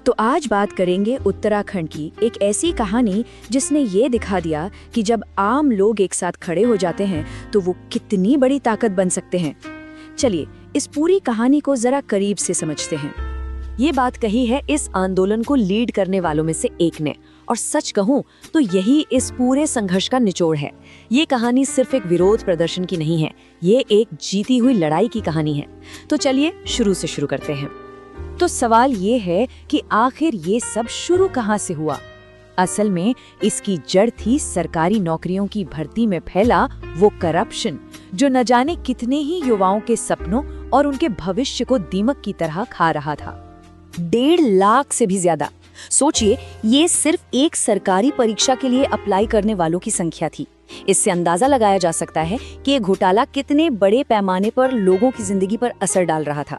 तो आज बात करेंगे उत्तराखंड की एक ऐसी कहानी जिसने ये दिखा दिया कि जब आम लोग एक साथ खड़े हो जाते हैं तो वो कितनी बड़ी ताकत बन सकते हैं। चलिए इस पूरी कहानी को जरा करीब से समझते हैं। ये बात कही है इस आंदोलन को लीड करने वालों में से एक ने, और सच कहूं तो यही इस पूरे संघर्ष का निचोड़ है। ये कहानी सिर्फ एक विरोध प्रदर्शन की नहीं है, ये एक जीती हुई लड़ाई की कहानी है। तो चलिए शुरू से शुरू करते हैं। तो सवाल ये है कि आखिर ये सब शुरू कहाँ से हुआ। असल में इसकी जड़ थी सरकारी नौकरियों की भर्ती में फैला वो करप्शन, जो न जाने कितने ही युवाओं के सपनों और उनके भविष्य को दीमक की तरह खा रहा था। 1.5 लाख से भी ज्यादा। सोचिए, ये सिर्फ एक सरकारी परीक्षा के लिए अप्लाई करने वालों की संख्या थी। इससे अंदाजा लगाया जा सकता है कि ये घोटाला कितने बड़े पैमाने पर लोगों की जिंदगी पर असर डाल रहा था।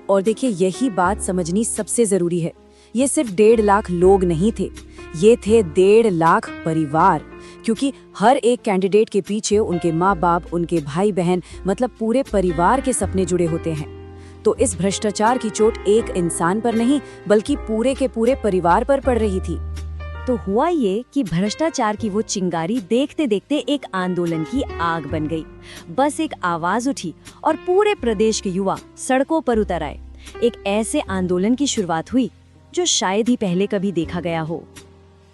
और देखिए, यही बात समझनी सबसे जरूरी है। ये सिर्फ 1.5 लाख लोग नहीं थे, ये थे 1.5 लाख परिवार, क्योंकि हर एक कैंडिडेट के पीछे उनके माँ बाप, उनके भाई बहन, मतलब पूरे परिवार के सपने जुड़े होते हैं। तो इस भ्रष्टाचार की चोट एक इंसान पर नहीं बल्कि पूरे के पूरे परिवार पर पड़ रही थी। तो हुआ ये कि भ्रष्टाचार की वो चिंगारी देखते देखते एक आंदोलन की आग बन गई। बस एक आवाज उठी और पूरे प्रदेश के युवा सड़कों पर उतर आए। एक ऐसे आंदोलन की शुरुआत हुई जो शायद ही पहले कभी देखा गया हो।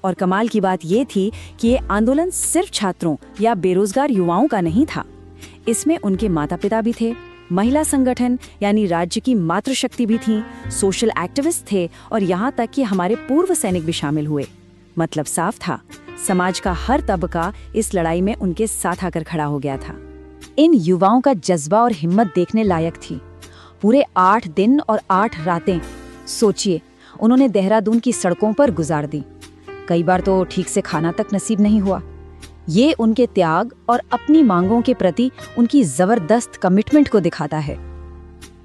और कमाल की बात ये थी कि ये आंदोलन सिर्फ छात्रों या बेरोजगार युवाओं का नहीं था। इसमें उनके माता पिता भी थे, महिला संगठन यानी राज्य की मातृशक्ति भी थी, सोशल एक्टिविस्ट थे और यहाँ तक कि हमारे पूर्व सैनिक भी शामिल हुए। मतलब साफ था, समाज का हर तबका इस लड़ाई में उनके साथ आकर खड़ा हो गया था। इन युवाओं का जज्बा और हिम्मत देखने लायक थी। पूरे 8 दिन और 8 रातें, सोचिए, उन्होंने देहरादून की सड़कों पर गुजार दी। कई बार तो ठीक से खाना तक नसीब नहीं हुआ। ये उनके त्याग और अपनी मांगों के प्रति उनकी जबरदस्त कमिटमेंट को दिखाता है।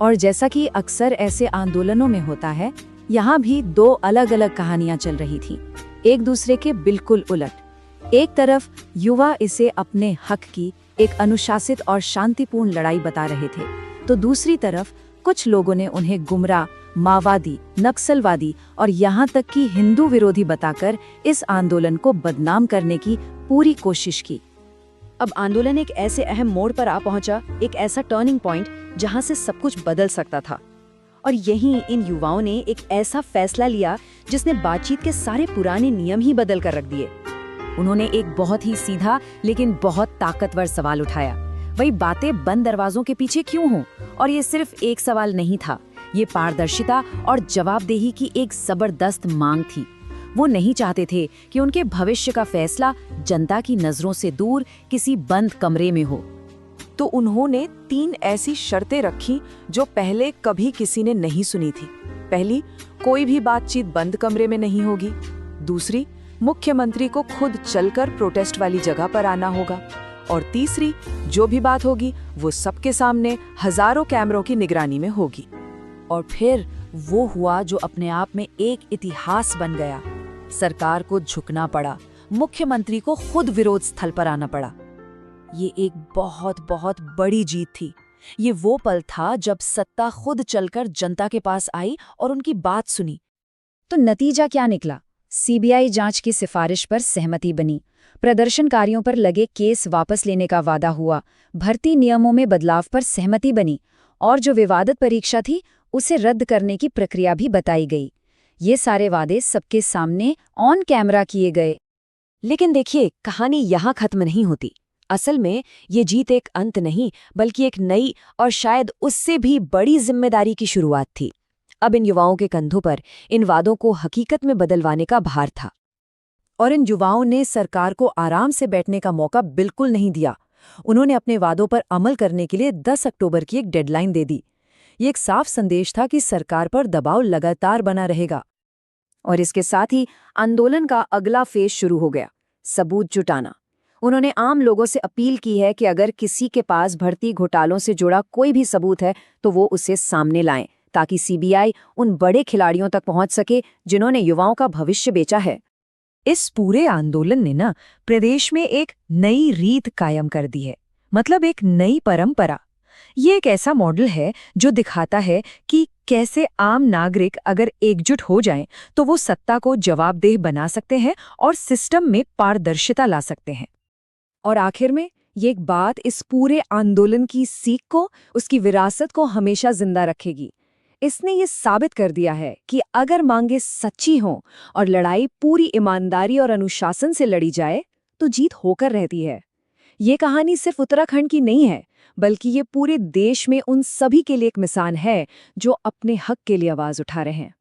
और जैसा कि अक्सर ऐसे आंदोलनों में होता है, यहाँ भी 2 अलग अलग कहानियां चल रही थी, एक दूसरे के बिल्कुल उलट। एक तरफ युवा इसे अपने हक की एक अनुशासित और शांतिपूर्ण लड़ाई बता रहे थे, तो दूसरी तरफ कुछ लोगों ने उन्हें गुमराह, माओवादी, नक्सलवादी और यहाँ तक कि हिंदू विरोधी बताकर इस आंदोलन को बदनाम करने की पूरी कोशिश की। अब आंदोलन एक ऐसे अहम मोड़ पर आ पहुंचा, एक ऐसा टर्निंग पॉइंट जहां से सब कुछ बदल सकता था। और यहीं इन युवाओं ने एक ऐसा फैसला लिया जिसने बातचीत के सारे पुराने नियम ही बदल कर रख दिए। उन्होंने एक बहुत ही सीधा लेकिन बहुत ताकतवर सवाल उठाया, वही बातें बंद दरवाजों के पीछे क्यों हों। और ये सिर्फ एक सवाल नहीं था, ये पारदर्शिता और जवाबदेही की एक जबरदस्त मांग थी। वो नहीं चाहते थे कि उनके भविष्य का फैसला जनता की नजरों से दूर किसी बंद कमरे में हो। तो उन्होंने 3 ऐसी शर्तें रखी जो पहले कभी किसी ने नहीं सुनी थी। पहली, कोई भी बातचीत बंद कमरे में नहीं होगी। दूसरी, मुख्यमंत्री को खुद चलकर प्रोटेस्ट वाली जगह पर आना होगा। और तीसरी, जो भी बात होगी वो सबके सामने हजारों कैमरों की निगरानी में होगी। और फिर वो हुआ जो अपने आप में एक इतिहास बन गया। सरकार को झुकना पड़ा, मुख्यमंत्री को खुद विरोध स्थल पर आना पड़ा। ये एक बहुत बहुत बड़ी जीत थी। ये वो पल था जब सत्ता खुद चलकर जनता के पास आई और उनकी बात सुनी। तो नतीजा क्या निकला? सीबीआई जांच की सिफारिश पर सहमति बनी, प्रदर्शनकारियों पर लगे केस वापस लेने का वादा हुआ, भर्ती नियमों में बदलाव पर सहमति बनी और जो विवादित परीक्षा थी उसे रद्द करने की प्रक्रिया भी बताई गई। ये सारे वादे सबके सामने ऑन कैमरा किए गए। लेकिन देखिए, कहानी यहाँ खत्म नहीं होती। असल में ये जीत एक अंत नहीं बल्कि एक नई और शायद उससे भी बड़ी जिम्मेदारी की शुरुआत थी। अब इन युवाओं के कंधों पर इन वादों को हकीकत में बदलवाने का भार था। और इन युवाओं ने सरकार को आराम से बैठने का मौका बिल्कुल नहीं दिया। उन्होंने अपने वादों पर अमल करने के लिए 10 अक्टूबर की एक डेडलाइन दे दी। ये एक साफ संदेश था कि सरकार पर दबाव लगातार बना रहेगा। और इसके साथ ही आंदोलन का अगला फेज शुरू हो गया, सबूत जुटाना। उन्होंने आम लोगों से अपील की है कि अगर किसी के पास भर्ती घोटालों से जुड़ा कोई भी सबूत है तो वो उसे सामने लाएं, ताकि सीबीआई उन बड़े खिलाड़ियों तक पहुंच सके जिन्होंने युवाओं का भविष्य बेचा है। इस पूरे आंदोलन ने ना प्रदेश में एक नई रीत कायम कर दी है, मतलब एक नई परंपरा। ये एक ऐसा मॉडल है जो दिखाता है कि कैसे आम नागरिक अगर एकजुट हो जाएं तो वो सत्ता को जवाबदेह बना सकते हैं और सिस्टम में पारदर्शिता ला सकते हैं। और आखिर में ये एक बात इस पूरे आंदोलन की सीख को, उसकी विरासत को हमेशा जिंदा रखेगी। इसने ये साबित कर दिया है कि अगर मांगे सच्ची हों और लड़ाई पूरी ईमानदारी और अनुशासन से लड़ी जाए तो जीत होकर रहती है। ये कहानी सिर्फ उत्तराखंड की नहीं है, बल्कि ये पूरे देश में उन सभी के लिए एक मिसाल है जो अपने हक के लिए आवाज उठा रहे हैं।